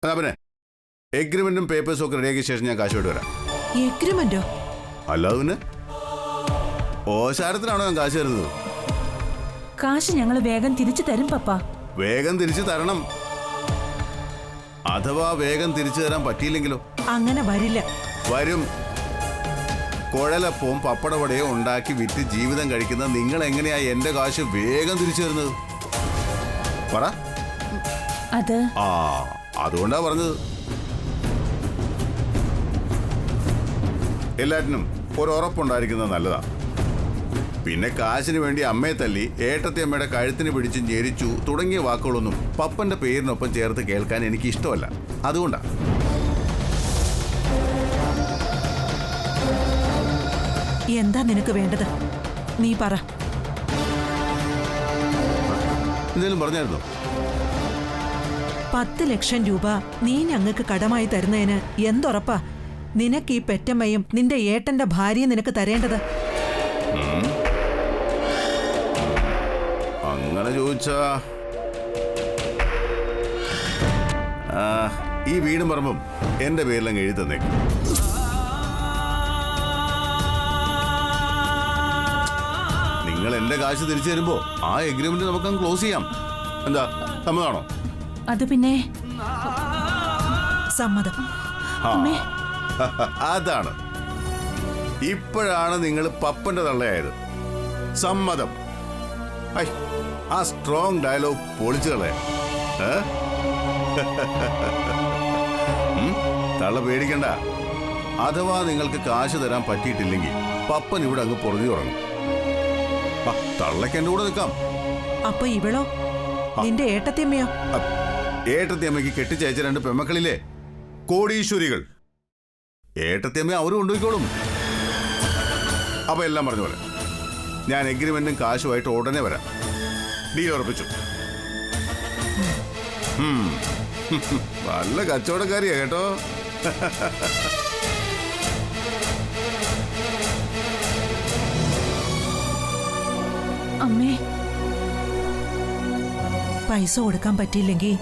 എന്നാ പിന്നെ എഗ്രിമെന്റും പേപ്പേഴ്സും ഒക്കെ റെഡിയാക്കിയ ശേഷം ഞാൻ കാശ് വരാം. എഗ്രിമെന്റോ? അല്ലാതെ പിന്നെ ഓശാരത്തിനാണോ ഞാൻ കാശ് തരുന്നത്? കാശ് ഞങ്ങൾ വേഗം തിരിച്ചു തരും പപ്പ. വേഗം തിരിച്ചു തരണം. അഥവാ വേഗം തിരിച്ചു തരാൻ പറ്റിയില്ലെങ്കിലോ? അങ്ങനെ വരില്ല. വരും. കുഴലപ്പവും പപ്പടവടയോ ഉണ്ടാക്കി വിറ്റ് ജീവിതം കഴിക്കുന്ന നിങ്ങൾ എങ്ങനെയാ എന്റെ കാശ് വേഗം തിരിച്ചു തരുന്നത്? പറ. അതുകൊണ്ടാ പറഞ്ഞത്. എല്ലാറ്റിനും ഒരു ഉറപ്പുണ്ടായിരിക്കുന്നത് നല്ലതാ. പിന്നെ കാശിന് വേണ്ടി അമ്മയെ തല്ലി ഏട്ടത്തി അമ്മയുടെ കഴുത്തിന് പിടിച്ച് ഞെരിച്ചു തുടങ്ങിയ വാക്കുകളൊന്നും പപ്പന്റെ പേരിനൊപ്പം ചേർത്ത് കേൾക്കാൻ എനിക്ക് ഇഷ്ടമല്ല. അതുകൊണ്ടാ. എന്താ നിനക്ക് വേണ്ടത്? നീ പറ. എന്തെങ്കിലും പറഞ്ഞായിരുന്നോ? 10 ലക്ഷം രൂപ നീ ഞങ്ങൾക്ക് കടമായി തരുന്നതിന് എന്തുറപ്പാ നിനക്ക് ഈ പെറ്റമ്മയും നിന്റെ ഏട്ടന്റെ ഭാര്യയും നിനക്ക് തരേണ്ടത്? അങ്ങനെ ചോദിച്ചാ ഈ വീടും പറമ്പും എന്റെ പേരിലങ്ങ് എഴുതി തന്നേക്കും. നിങ്ങൾ എന്റെ കാശ് തിരിച്ചു തരുമ്പോ ആ എഗ്രിമെന്റ് നമുക്കങ്ങ് ക്ലോസ് ചെയ്യാം. എന്താ, സമ്മതമാണോ? അത് പിന്നെ സമ്മതം. അതാണ്. ഇപ്പോഴാണ് നിങ്ങൾ പപ്പന്റെ തള്ളയായത്. സമ്മതം. ആ സ്ട്രോങ് ഡയലോഗ് പൊളിച്ചു കളയാ. തള്ള പേടിക്കണ്ട. അഥവാ നിങ്ങൾക്ക് കാശ് തരാൻ പറ്റിയിട്ടില്ലെങ്കിൽ പപ്പൻ ഇവിടെ അങ്ങ് പൊറുതി തുടങ്ങും. തള്ളയ്ക്ക് എന്റെ കൂടെ നിൽക്കാം. അപ്പൊ ഇവളോ? നിന്റെ ഏട്ടത്തിയമ്മയോ? ഏട്ടത്തിയമ്മയ്ക്ക് കെട്ടിച്ചയച്ച 2 പെമ്മക്കളില്ലേ, കോടീശ്വരികൾ. ഏട്ടത്തിയമ്മ അവരും കൊണ്ടുപോയിക്കോളും. അപ്പൊ എല്ലാം പറഞ്ഞ പോലെ ഞാൻ എഗ്രിമെന്റും കാശുമായിട്ട് ഉടനെ വരാം. ഡീൽ ഉറപ്പിച്ചു. നല്ല കച്ചവടക്കാരിയാ കേട്ടോ. അമ്മേ, പൈസ കൊടുക്കാൻ പറ്റിയില്ലെങ്കിൽ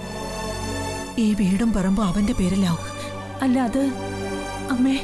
ഈ വീടും പറമ്പും അവന്റെ പേരിലാവും. അല്ല അത് അമ്മേ.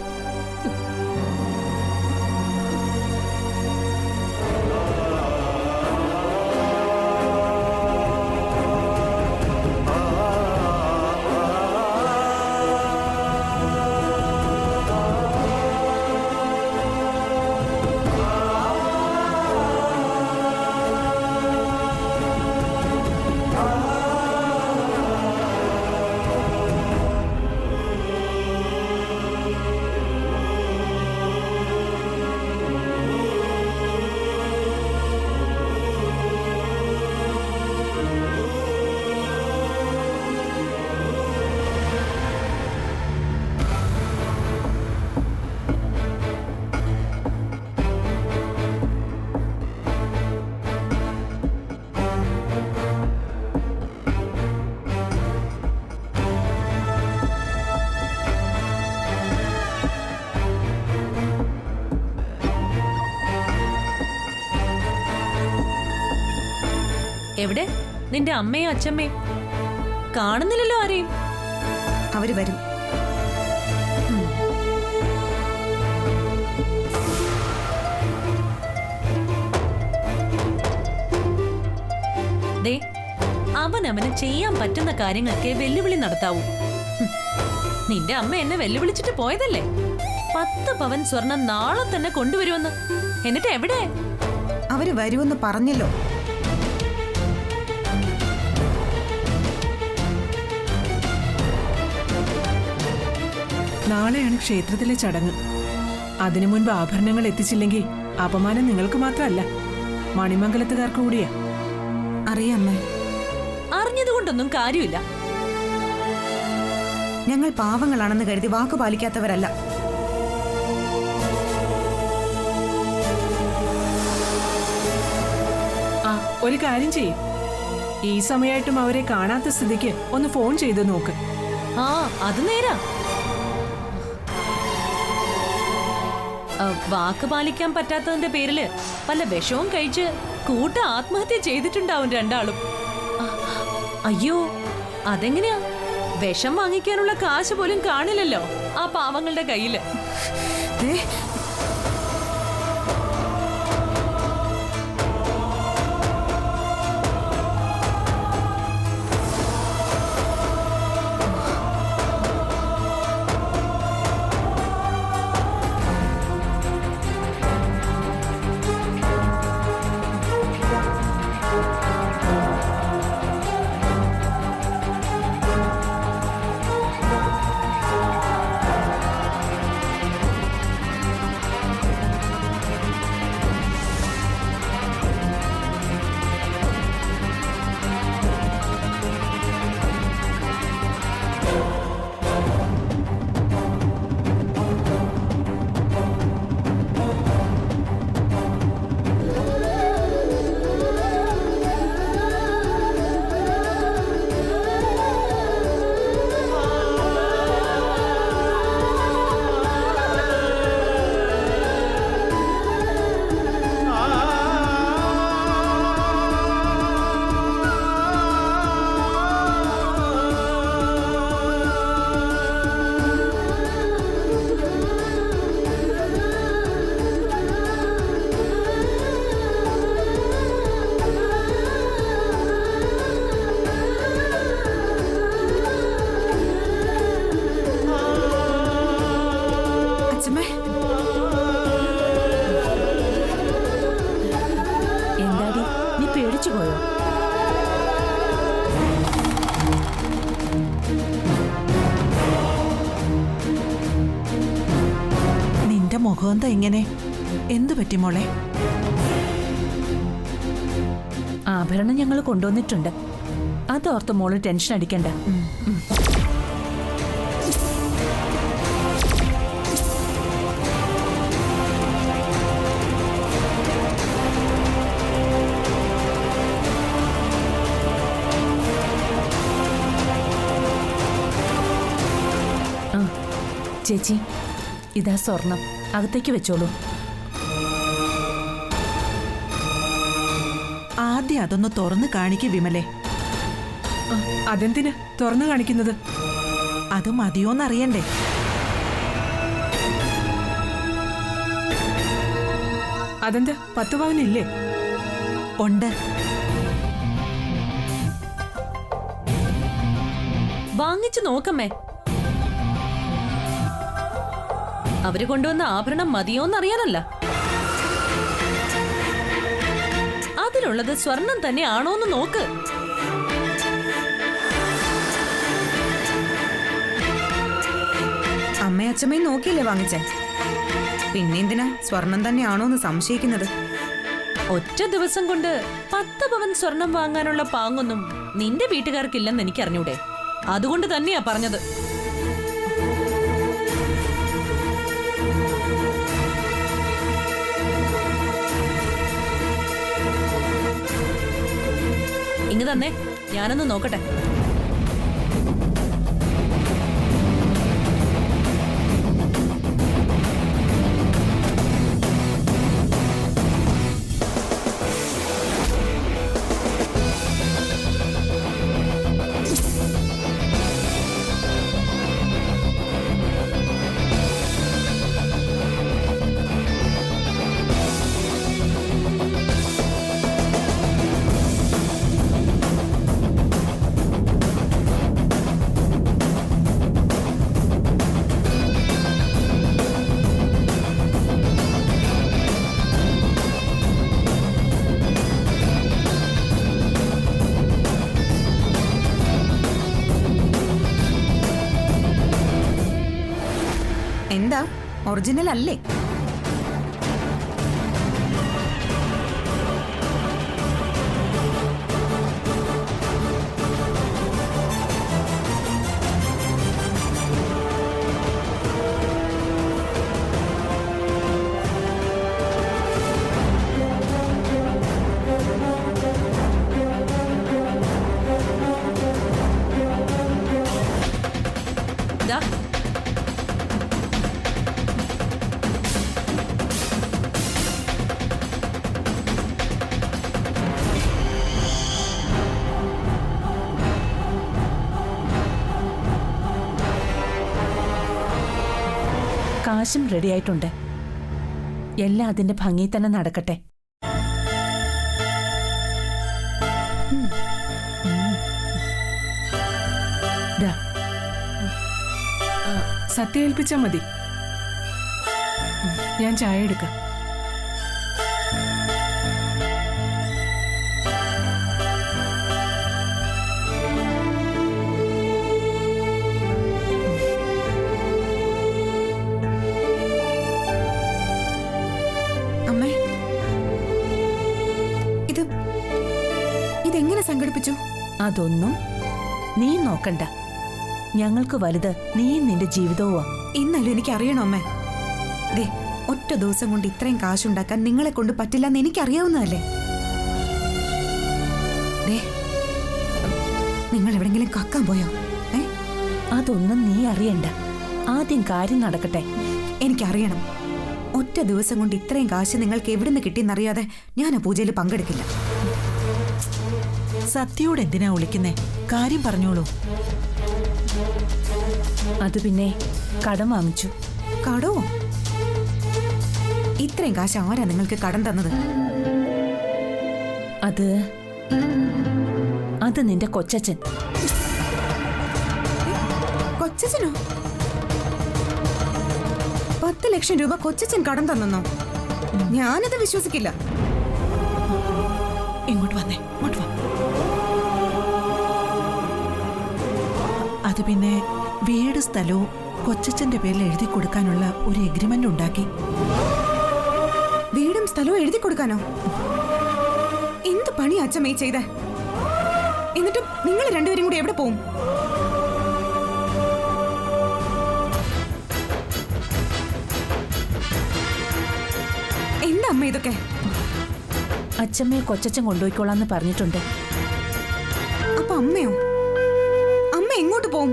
എവിടെ നിന്റെ അമ്മയും അച്ഛമ്മയും? കാണുന്നില്ലല്ലോ ആരെയും. അവര് വരും. ദേ, അവനവന് ചെയ്യാൻ പറ്റുന്ന കാര്യങ്ങൾക്ക് വെല്ലുവിളി നടത്താവൂ. നിന്റെ അമ്മ എന്നെ വെല്ലുവിളിച്ചിട്ട് പോയതല്ലേ? 10 പവൻ സ്വർണം നാളെ തന്നെ കൊണ്ടുവരുമെന്ന്. എന്നിട്ട് എവിടെ? അവര് വരുമെന്ന് പറഞ്ഞല്ലോ. നാളെയാണ് ക്ഷേത്രത്തിലെ ചടങ്ങ്. അതിനു മുൻപ് ആഭരണങ്ങൾ എത്തിച്ചില്ലെങ്കിൽ അപമാനം നിങ്ങൾക്ക് മാത്രമല്ല, മണിമംഗലത്തുകാർക്ക് കൂടിയാ. അറിയാമേ. അറിഞ്ഞതുകൊണ്ടൊന്നും കാര്യമില്ല. ഞങ്ങൾ പാവങ്ങളാണെന്ന് കരുതി വാക്കു പാലിക്കാത്തവരല്ല. ഒരു കാര്യം ചെയ്യും, ഈ സമയമായിട്ടും അവരെ കാണാത്ത സ്ഥിതിക്ക് ഒന്ന് ഫോൺ ചെയ്ത് നോക്ക്. അത് നേരാ. വാക്ക് പാലിക്കാൻ പറ്റാത്തതിന്റെ പേരില് പല വിഷവും കഴിച്ച് കൂട്ട ആത്മഹത്യ ചെയ്തിട്ടുണ്ടാവും രണ്ടാളും. അയ്യോ, അതെങ്ങനെയാ? വിഷം വാങ്ങിക്കാനുള്ള കാശ് പോലും കാണില്ലല്ലോ ആ പാവങ്ങളുടെ കയ്യില്. ദേ, അച്ഛമ്മേ, എന്താടി നീ പേടിച്ചു പോയോ? നിന്റെ മുഖം എന്താ ഇങ്ങനെ? എന്തു പറ്റി മോളെ? ആഭരണം ഞങ്ങൾ കൊണ്ടുവന്നിട്ടുണ്ട്. അതോർത്ത് മോള് ടെൻഷൻ അടിക്കണ്ട. ചേച്ചി, ഇതാ സ്വർണം, അകത്തേക്ക് വെച്ചോളൂ. ആദ്യം അതൊന്ന് തുറന്ന് കാണിക്ക് വിമലെ. അതെന്തിന് തുറന്നു കാണിക്കുന്നത്? അത് മതിയോന്നറിയണ്ടേ? അതെന്താ 10 പവനില്ലേ? ഉണ്ട്. വാങ്ങിച്ചു നോക്കമ്മേ. അവര് കൊണ്ടുവന്ന ആഭരണം മതിയോന്നറിയാനല്ല, അതിലുള്ളത് സ്വർണം തന്നെ ആണോന്ന് നോക്ക്. അമ്മയും അച്ഛമ്മയും നോക്കിയില്ലേ വാങ്ങിച്ചേ? പിന്നെ എന്തിനാ സ്വർണം തന്നെയാണോന്ന് സംശയിക്കുന്നത്? ഒറ്റ ദിവസം കൊണ്ട് 10 പവൻ സ്വർണം വാങ്ങാനുള്ള പാങ്ങൊന്നും നിന്റെ വീട്ടുകാർക്കില്ലെന്ന് എനിക്ക് അറിഞ്ഞൂടെ? അതുകൊണ്ട് തന്നെയാ പറഞ്ഞത്. ഇങ്ങ് തന്നെ, ഞാനൊന്ന് നോക്കട്ടെ. എന്താ ഒറിജിനൽ അല്ലേ? ദാ, കാശും റെഡിയായിട്ടുണ്ട്. എല്ലാം അതിന്റെ ഭംഗി തന്നെ നടക്കട്ടെ. ദാ, സത്യം ഏൽപ്പിച്ചാ മതി. ഞാൻ ചായ എടുക്കാം. അമ്മേ, ഇതെങ്ങനെ സംഘടിപ്പിച്ചു? അതൊന്നും നീ നോക്കണ്ട. ഞങ്ങൾക്ക് വലുത് നീയും നിന്റെ ജീവിതവുമാ. ഇന്നല്ലോ എനിക്ക് അറിയണോ അമ്മേ? ദേ, ഒറ്റ ദിവസം കൊണ്ട് ഇത്രയും കാശുണ്ടാക്കാൻ നിങ്ങളെ കൊണ്ട് പറ്റില്ലെന്ന് എനിക്കറിയാവുന്നതല്ലേ? ദേ, നിങ്ങൾ എവിടെങ്കിലും കക്കാൻ പോയോ? അതൊന്നും നീ അറിയണ്ട. ആദ്യം കാര്യം നടക്കട്ടെ. എനിക്കറിയണം. ഒറ്റ ദിവസം കൊണ്ട് ഇത്രയും കാശ് നിങ്ങൾക്ക് എവിടുന്ന് കിട്ടിയെന്നറിയാതെ ഞാൻ ആ പൂജയിൽ പങ്കെടുക്കില്ല. സത്യയോട് എന്തിനാ വിളിക്കുന്നേ? കാര്യം പറഞ്ഞോളൂ. അത് പിന്നെ കടം വാങ്ങിച്ചു. കടോ? ഇത്രയും കാശ് ആരാ നിങ്ങൾക്ക് കടം തന്നത്? അത് നിന്റെ കൊച്ചച്ഛൻ. കൊച്ചച്ഛനോ? 10 ലക്ഷം രൂപ കൊച്ചച്ഛൻ കടം തന്നോ? ഞാനത് വിശ്വസിക്കില്ല. ഇങ്ങോട്ട് വന്നേ, ഇങ്ങോട്ട് വാ. അത് പിന്നെ വീട് സ്ഥലവും കൊച്ചച്ഛന്റെ പേരിൽ എഴുതി കൊടുക്കാനുള്ള ഒരു എഗ്രിമെന്റ് ഉണ്ടാക്കി. വീടും സ്ഥലവും എഴുതി കൊടുക്കാനോ? എന്ത് പണി അച്ഛമ്മേ ചെയ്തേ? എന്നിട്ടും നിങ്ങൾ രണ്ടുപേരും കൂടി എവിടെ പോവും? എന്താ അമ്മ ഇതൊക്കെ? അച്ഛമ്മയെ കൊച്ചച്ഛൻ കൊണ്ടുപോയിക്കോളാന്ന് പറഞ്ഞിട്ടുണ്ട്. അപ്പൊ അമ്മയോ? അമ്മ എങ്ങോട്ട് പോവും?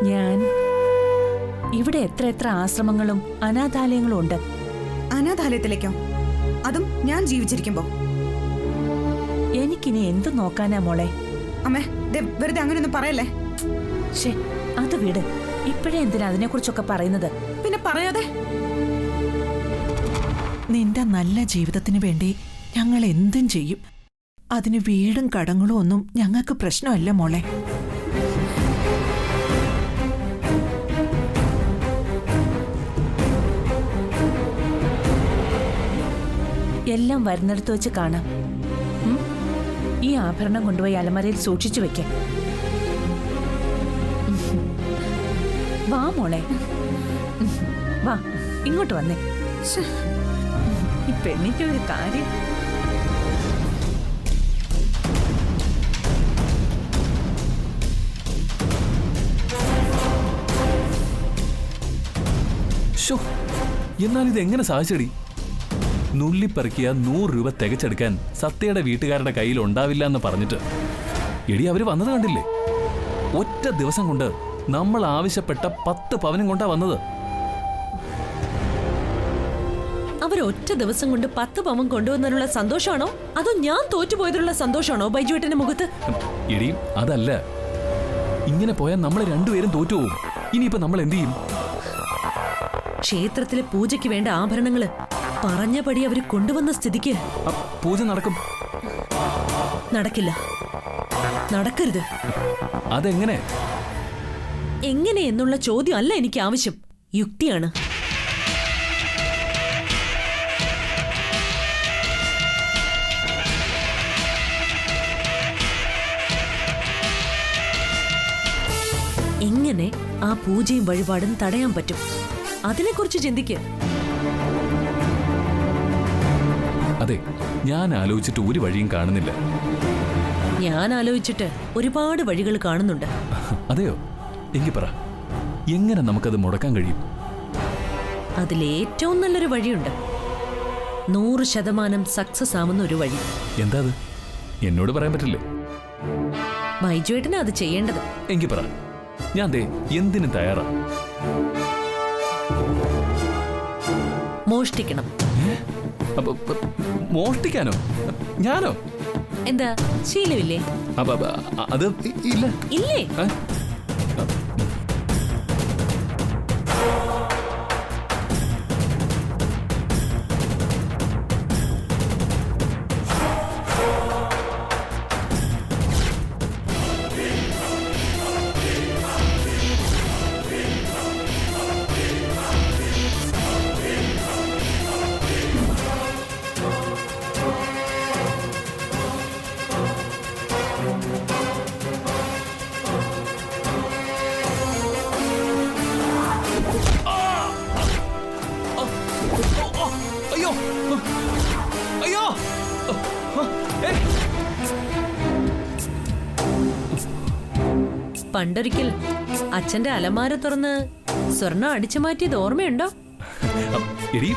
ഞാൻ ഇവിടെ എത്ര ആശ്രമങ്ങളും അനാഥാലയങ്ങളും ഉണ്ട്. അനാഥാലയത്തിലേക്കോ? അതും ഞാൻ ജീവിച്ചിരിക്കുമ്പോ? എനിക്കിനി എന്ത് നോക്കാനാ മോളെ? അമ്മേ, വെറുതെ അങ്ങനെയൊന്നും പറയല്ലേ. ശേ, അത് വിട്. ഇപ്പോഴേ എന്തിനാ അതിനെക്കുറിച്ചൊക്കെ പറയുന്നത്? പിന്നെ പറയാതെ. നിന്റെ നല്ല ജീവിതത്തിന് വേണ്ടി ഞങ്ങൾ എന്തും ചെയ്യും. അതിന് വീടും കടങ്ങളും ഒന്നും ഞങ്ങൾക്ക് പ്രശ്നമല്ല മോളെ. എല്ലാം വരുന്നിടത്ത് വെച്ച് കാണാം. ഈ ആഭരണം കൊണ്ടുപോയി അലമാരയിൽ സൂക്ഷിച്ചു വെക്കാം. വാ മോളെ, വാ, ഇങ്ങോട്ട് വന്നേ. ഈ പെണ്ണിന്റെ ഒരു കാര്യം. എന്നാൽ ഇത് എങ്ങനെ സാധിച്ചടി? നുള്ളിപ്പറിക്കിയ 100 രൂപ തികച്ചെടുക്കാൻ സത്യയുടെ വീട്ടുകാരുടെ കയ്യിൽ ഉണ്ടാവില്ല എന്ന് പറഞ്ഞിട്ട് എടി അവര് വന്നത് കണ്ടില്ലേ? ഒറ്റ ദിവസം കൊണ്ട് നമ്മൾ ആവശ്യപ്പെട്ട 10 പവനും കൊണ്ടാ വന്നത്. അവരൊറ്റ ദിവസം കൊണ്ട് 10 പവൻ കൊണ്ടുവന്നതിനുള്ള സന്തോഷമാണോ അതോ ഞാൻ തോറ്റുപോയതിനുള്ള സന്തോഷമാണോ ബൈജുവേട്ടന്റെ മുഖത്ത്? എടി അതല്ല, ഇങ്ങനെ പോയാൽ നമ്മൾ രണ്ടുപേരും തോറ്റുപോകും. ഇനിയിപ്പോ നമ്മൾ എന്ത് ചെയ്യും? ക്ഷേത്രത്തിലെ പൂജയ്ക്ക് വേണ്ട ആഭരണങ്ങള് പറഞ്ഞപടി അവര് കൊണ്ടുവന്ന സ്ഥിതിക്ക് പൂജ നടക്കും. നടക്കില്ല, നടക്കരുത്. അതെങ്ങനെ? എങ്ങനെ എന്നുള്ള ചോദ്യം അല്ല എനിക്ക് ആവശ്യം, യുക്തിയാണ്. എങ്ങനെ ആ പൂജയും വഴിപാടും തടയാൻ പറ്റും? അതിനെക്കുറിച്ച് ചിന്തിക്ക്. അതെ, ഞാൻ ആലോചിച്ചിട്ട് ഒരു വഴിയും കാണുന്നില്ല. ഞാൻ ആലോചിച്ചിട്ട് ഒരുപാട് വഴികൾ കാണുന്നുണ്ട്. അതെയോ? എങ്കിൽ പറ, എങ്ങനെ നമുക്കത് മുടക്കാൻ കഴിയും? അതിലേറ്റവും നല്ലൊരു വഴിയുണ്ട്. 100% സക്സസ് ആവുന്ന ഒരു വഴി. എന്താ അത്? എന്നോട് പറയാൻ പറ്റില്ലേ? ബൈജുവേട്ടനാ അത് ചെയ്യേണ്ടത്. എങ്കിൽ പറ, ഞാൻ ദേ എന്തിനും തയ്യാറാ. മോഷ്ടിക്കണം. മോഷ്ടിക്കാനോ? ഞാനോ? എന്താ, ശീലമില്ലേ? അത് ഇല്ല. ഇല്ലേ? പണ്ടൊരിക്കൽ അച്ഛന്റെ അലമാര തുറന്ന് സ്വർണം അടിച്ചു മാറ്റിയത് ഓർമ്മയുണ്ടോ? എടി,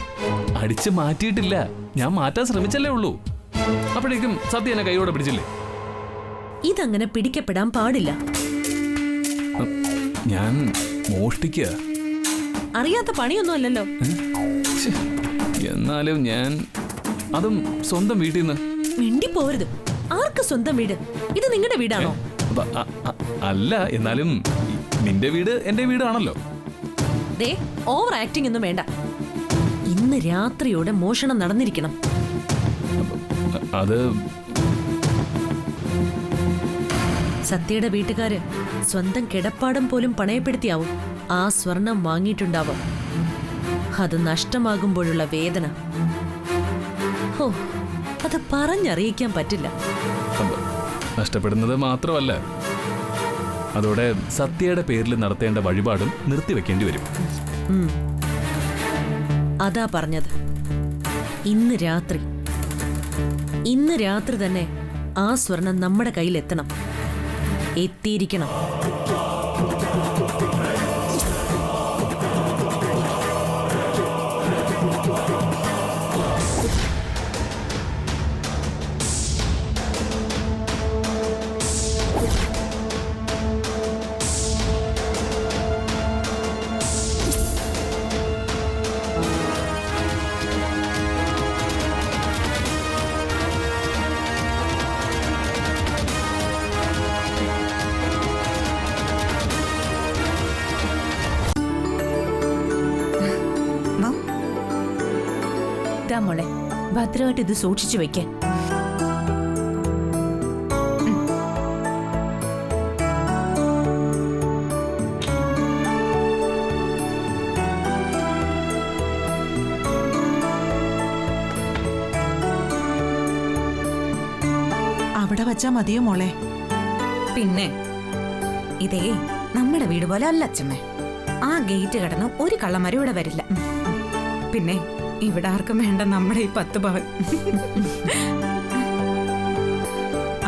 അടിച്ച് മാറ്റിയിട്ടില്ല, ഞാൻ മാറ്റാൻ ശ്രമിച്ചല്ലേ ഉള്ളൂ. അപ്പോഴേക്കും സത്യ എന്നെ കൈയോടെ പിടിച്ചില്ലേ? ഇതങ്ങനെ പിടിക്കപ്പെടാൻ പാടില്ല. ഞാൻ മോഷ്ടിക്കുക. അറിയാത്ത പണിയൊന്നും അല്ലല്ലോ. ഛെ, എന്നാലും ഞാൻ അതും സ്വന്തം വീട്ടിൽ നിന്ന്. മിണ്ടി പോരുത്. ആർക്ക് സ്വന്തം വീട്? ഇത് നിങ്ങളുടെ വീടാണോ? അല്ല, എന്നാലും നിന്റെ വീട് എന്റെ വീടാണല്ലോ. ദേ, ഓവർ ആക്ടിംഗ് ഒന്നും വേണ്ട. ഇന്ന് രാത്രിയോടെ മോഷണം നടന്നിരിക്കണം. അത് സത്യയുടെ വീട്ടുകാര് സ്വന്തം കിടപ്പാടം പോലും പണയപ്പെടുത്തിയാവും ആ സ്വർണം വാങ്ങിയിട്ടുണ്ടാവും. അത് നഷ്ടമാകുമ്പോഴുള്ള വേദന, ഓ, അത് പറഞ്ഞറിയിക്കാൻ പറ്റില്ല. നഷ്ടപ്പെടുന്നത് മാത്രമല്ല, അതോടെ സത്യയുടെ പേരിൽ നടത്തേണ്ട വഴിപാടും നിർത്തിവെക്കേണ്ടി വരും. അതാ പറഞ്ഞത്. ഇന്ന് രാത്രി തന്നെ ആ സ്വർണം നമ്മുടെ കയ്യിൽ എത്തണം. എത്തിയിരിക്കണം. മോളെ, ഭദ്രമായിട്ട് ഇത് സൂക്ഷിച്ചു വെക്കാൻ. അവിടെ വച്ചാ മതിയോ മോളെ? പിന്നെ ഇതേ നമ്മുടെ വീട് പോലെ അല്ല അച്ഛമ്മേ. ആ ഗേറ്റ് കടന്ന് ഒരു കള്ളന്മാരും ഇവിടെ വരില്ല. പിന്നെ ഇവിടെ ആർക്കും വേണ്ട നമ്മുടെ ഈ 10 പവൻ.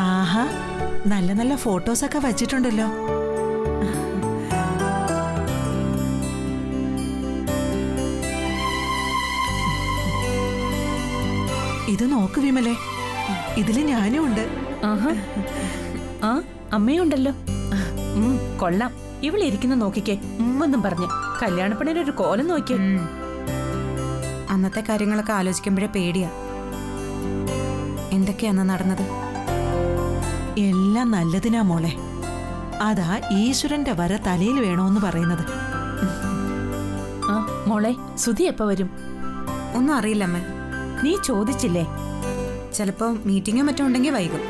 ആഹാ, നല്ല നല്ല ഫോട്ടോസ് ഒക്കെ വച്ചിട്ടുണ്ടല്ലോ. ഇത് നോക്ക് വിമലേ, ഇതില് ഞാനും ഉണ്ട്. ആ, അമ്മയുണ്ടല്ലോ. കൊള്ളാം. ഇവളിരിക്കുന്ന നോക്കിക്കേ, ഉമ്മെന്നും പറഞ്ഞു. കല്യാണപ്പണിയുടെ ഒരു കോലം നോക്കിയേ. അന്നത്തെ കാര്യങ്ങളൊക്കെ ആലോചിക്കുമ്പോഴേ പേടിയാ. എന്തൊക്കെയാന്ന് നടന്നത്? എല്ലാം നല്ലതിനാ മോളെ. അതാ ഈശ്വരന്റെ വര തലയിൽ വേണോന്ന് പറയുന്നത്. ആ മോളെ, സുധി എപ്പോ വരും? ഒന്നും അറിയില്ലമ്മേ. നീ ചോദിച്ചില്ലേ? ചിലപ്പോ മീറ്റിംഗോ മറ്റോ ഉണ്ടെങ്കിൽ വൈകും.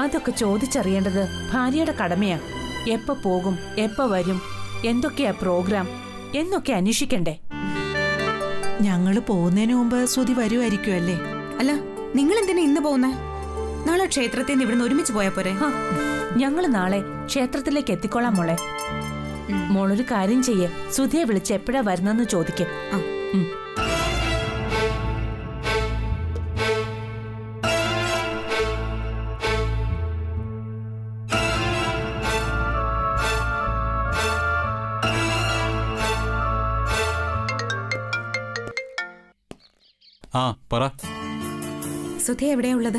അതൊക്കെ ചോദിച്ചറിയേണ്ടത് ഭാര്യയുടെ കടമയാ. എപ്പോ പോകും, എപ്പോ വരും, എന്തൊക്കെയാ പ്രോഗ്രാം എന്നൊക്കെ അന്വേഷിക്കണ്ടേ? ഞങ്ങള് പോകുന്നതിന് മുമ്പ് സുധി വരുമായിരിക്കുമല്ലേ? അല്ല, നിങ്ങൾ എന്തിനാ ഇന്ന് പോകുന്നേ? നാളെ ക്ഷേത്രത്തിൽ നിന്ന് ഇവിടുന്ന് ഒരുമിച്ച് പോയാ പോരെ? ഞങ്ങള് നാളെ ക്ഷേത്രത്തിലേക്ക് എത്തിക്കോളാം മോളെ. മോളൊരു കാര്യം ചെയ്യേ, സുധിയെ വിളിച്ച് എപ്പോഴാ വരുന്നെന്ന് ചോദിക്കേ. ആ പറ. സുധി എവിടെയാ ഉള്ളത്?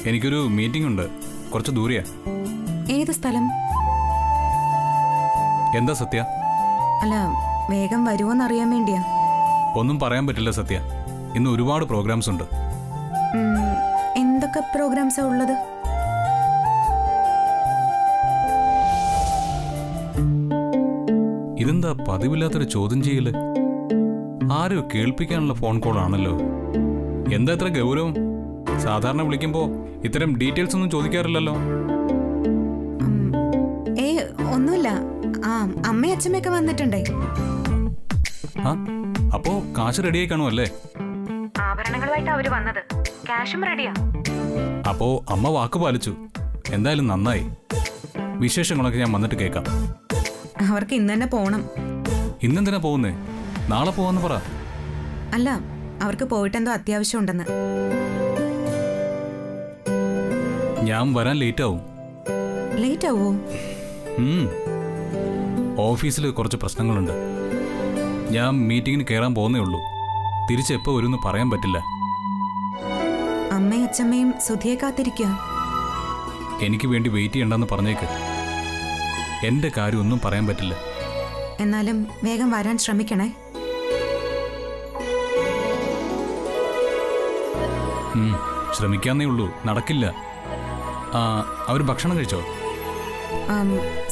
എനിക്കൊരു മീറ്റിംഗ് ഉണ്ട്, കുറച്ച് ദൂരെയാ. ഏത് സ്ഥലം? എന്താ സത്യ? അല്ല, വേഗം വരുമോന്നറിയാൻ വേണ്ടിയാ. ഒന്നും പറയാൻ പറ്റില്ല സത്യ, ഇന്ന് ഒരുപാട് പ്രോഗ്രാംസ് ഉണ്ട്. എന്തൊക്കെ പ്രോഗ്രാംസാ ഉള്ളത്? ഇതെന്താ പതിവില്ലാത്തൊരു ചോദ്യം ചെയ്യല്? ആരോ കേൾപ്പിക്കാനുള്ള ഫോൺ കോൾ ആണല്ലോ. എന്താ ഇത്ര ഗൗരവം? സാധാരണ വിളിക്കുമ്പോ ഇത്തരം ഡീറ്റെയിൽസ് ഒന്നും ചോദിക്കാറില്ലല്ലോ. ഒന്നുമില്ല. ആ, അമ്മയും അച്ഛമ്മയൊക്കെ വന്നിട്ടുണ്ടേ. ആ, അപ്പോ കാശ് റെഡിയായി കാണുമല്ലേ? ആഭരണങ്ങളുമായിട്ട് അവര് വന്നത്. ക്യാഷും റെഡിയാ. അപ്പോ അമ്മ വാക്ക് പാലിച്ചു. എന്തായാലും നന്നായി. വിശേഷങ്ങളൊക്കെ ഞാൻ വന്നിട്ട് കേൾക്കാം. അവർക്ക് ഇന്ന് തന്നെ പോണം. ഇന്നെന്തിനാ പോകുന്നേ? നാളെ പോവാന്ന് പറ. അല്ല, അവർക്ക് പോയിട്ടെന്തോ അത്യാവശ്യം ഉണ്ടെന്ന്. ഞാൻ വരാൻ ലേറ്റ് ആവും. ലേറ്റ് ആവോ? ഓഫീസിൽ കുറച്ച് പ്രശ്നങ്ങളുണ്ട്. ഞാൻ മീറ്റിങ്ങിന് കയറാൻ പോകുന്നേ ഉള്ളൂ. തിരിച്ചെപ്പോ വരുമെന്ന് പറയാൻ പറ്റില്ല. അമ്മയും അച്ഛമ്മയും സുധിയെ കാത്തിരിക്കുക. എനിക്ക് വേണ്ടി വെയിറ്റ് ചെയ്യണ്ടെന്ന് പറഞ്ഞേക്ക്. എൻ്റെ കാര്യം ഒന്നും പറയാൻ പറ്റില്ല. എന്നാലും വേഗം വരാൻ ശ്രമിക്കണേ. ശ്രമിക്കാന്നേ ഉള്ളൂ, നടക്കില്ല. അവർ ഭക്ഷണം കഴിച്ചോ?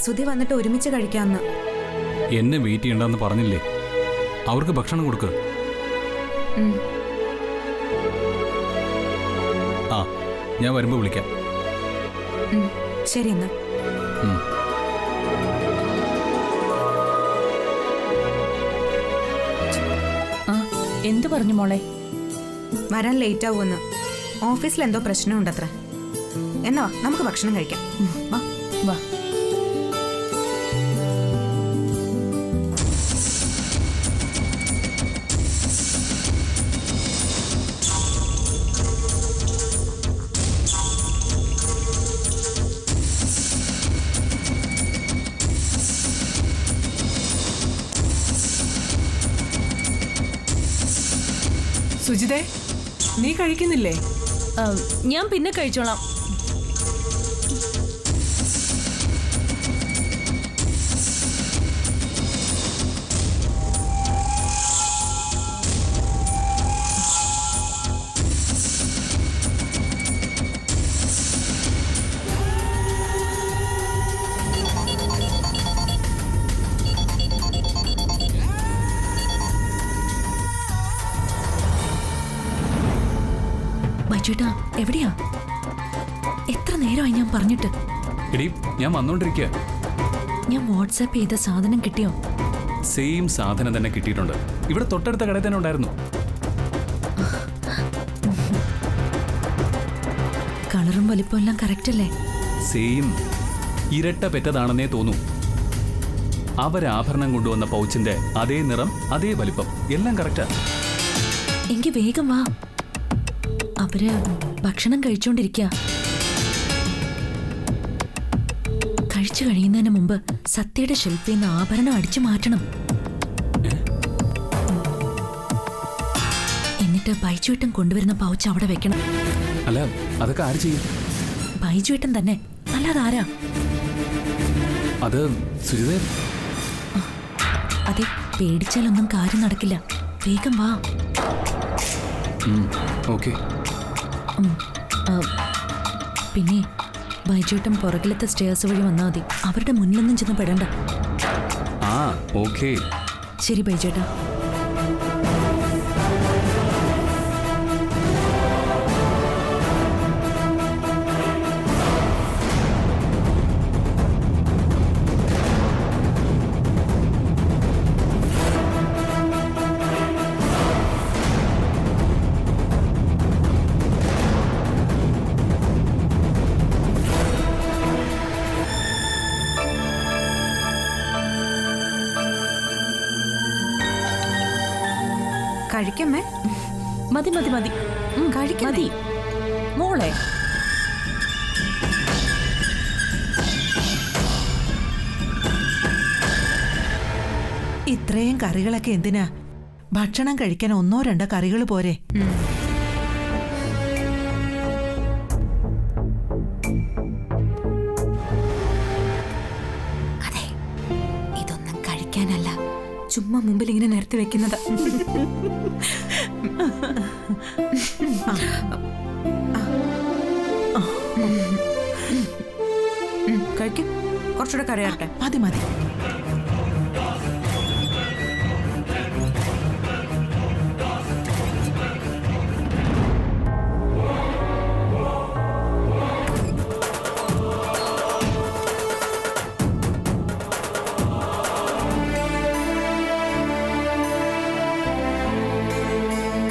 സുധി വന്നിട്ട് ഒരുമിച്ച് കഴിക്കാമെന്ന്. എന്നെ വെയിറ്റ് ചെയ്യണ്ടെന്ന് പറഞ്ഞില്ലേ? അവർക്ക് ഭക്ഷണം കൊടുക്ക്. ആ, ഞാൻ വരുമ്പോൾ വിളിക്കാം. ശരി എന്നാ. എന്തു പറഞ്ഞു മോളെ? വരാൻ ലേറ്റ് ആവുമെന്ന്. ഓഫീസിൽ എന്തോ പ്രശ്നമുണ്ടത്ര. എന്നാ നമുക്ക് ഭക്ഷണം കഴിക്കാം. വാ വാ. സുജിതേ, നീ കഴിക്കുന്നില്ലേ? ഞാൻ പിന്നെ കഴിച്ചോളാം. ചേട്ടാ, എവിടെയാ? എത്ര നേരമായി ഞാൻ പറഞ്ഞിട്ട്? എടീ, ഞാൻ വന്നോണ്ടിരിക്കുക. ഞാൻ വാട്സാപ്പ് ചെയ്ത സാധനം കിട്ടിയോ? സെയിം സാധനം തന്നെ കിട്ടിയിട്ടുണ്ട്. ഇവിടെ തൊട്ടടുത്ത കടയിൽ തന്നെ ഉണ്ടായിരുന്നു. കളറും വലിപ്പം എല്ലാം കറക്റ്റ് അല്ലേ? സെയിം. ഇരട്ട പെറ്റതാണെന്നേ തോന്നൂ. അവരാഭരണം കൊണ്ടുവന്ന പൗച്ചിന്റെ അതേ നിറം, അതേ വലിപ്പം, എല്ലാം കറക്റ്റാ. എങ്കിൽ വേഗം വാ. അവര് ഭക്ഷണം കഴിച്ചോണ്ടിരിക്കുക. കഴിച്ചു കഴിയുന്നതിന് മുമ്പ് സത്യയുടെ ഷെൽഫിൽ നിന്ന് ആഭരണം അടിച്ചു മാറ്റണം. എന്നിട്ട് ബൈജുവേട്ടൻ കൊണ്ടുവരുന്ന പൗച്ച് അവിടെ വെക്കണം. അല്ല, അതൊക്കെ ആര് ചെയ്യും? ബൈജുവേട്ടൻ തന്നെ, അല്ലാതെ ആരാ? അത് സുജിത. അതെ, പേടിച്ചാലൊന്നും കാര്യം നടക്കില്ല. വേഗം വാ. ഓക്കെ. പിന്നെ ബൈജുവേട്ടൻ പുറകിലത്തെ സ്റ്റേഴ്സ് വഴി വന്നാൽ മതി. അവരുടെ മുന്നിലൊന്നും ചെന്ന് പെടണ്ട. ആ, ഓക്കെ. ശരി ബൈജുവേട്ടാ. കഴിക്കമ്മേ. മതി മതി മതി. കഴിക്കാം മതി മോളെ. ഇത്രയും കറികളൊക്കെ എന്തിനാ? ഭക്ഷണം കഴിക്കാൻ 1-2 കറികൾ പോരെ? അതെ, ഇതൊന്നും കഴിക്കാനല്ല, ചുമ്മാ മുമ്പിൽ ഇങ്ങനെ നിരത്തി വെക്കുന്നത്. കഴിക്കും. കുറച്ചുകൂടെ കറിയാട്ടെ. മതി മതി.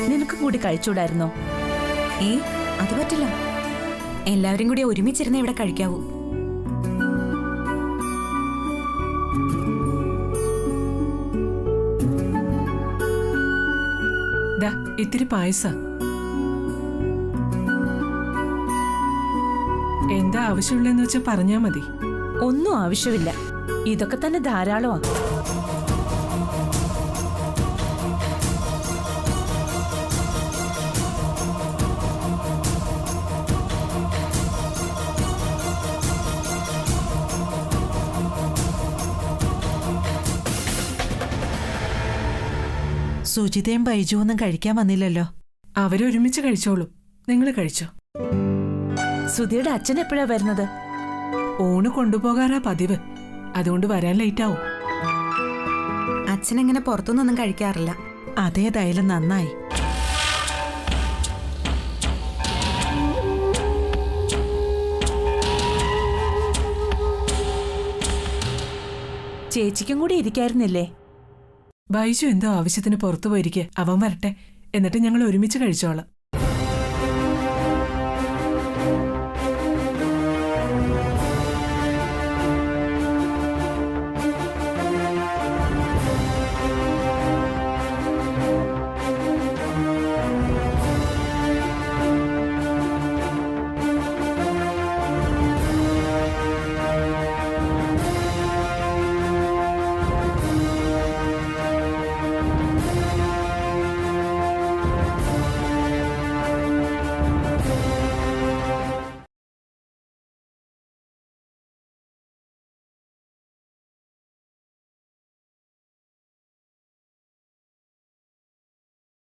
നിനക്ക് കൂടി കഴിച്ചൂടായിരുന്നോ? അത് പറ്റില്ല. എല്ലാവരും കൂടി ഒരുമിച്ചിരുന്ന് ഇവിടെ കഴിക്കാവൂ. ഇത്തിരി പായസ. എന്താ ആവശ്യമുള്ളതെന്ന് വെച്ചാൽ പറഞ്ഞാ മതി. ഒന്നും ആവശ്യമില്ല. ഇതൊക്കെ തന്നെ ധാരാളമാ. സുജിതയും ബൈജു ഒന്നും കഴിക്കാൻ വന്നില്ലല്ലോ. അവരൊരുമിച്ച് കഴിച്ചോളൂ. നിങ്ങൾ കഴിച്ചോ? സുധിയുടെ അച്ഛൻ എപ്പോഴാ വരുന്നത്? ഊണ് കൊണ്ടുപോകാറാ പതിവ്. അതുകൊണ്ട് വരാൻ ലേറ്റ് ആവും. അച്ഛനങ്ങനെ പുറത്തുനിന്നൊന്നും കഴിക്കാറില്ല. അതേതായാലും നന്നായി. ചേച്ചിക്കും കൂടി ഇരിക്കായിരുന്നില്ലേ? ബൈജു എന്തോ ആവശ്യത്തിന് പുറത്തു പോയിരിക്കെ. അവൻ വരട്ടെ, എന്നിട്ട് ഞങ്ങൾ ഒരുമിച്ച് കഴിച്ചോളാം.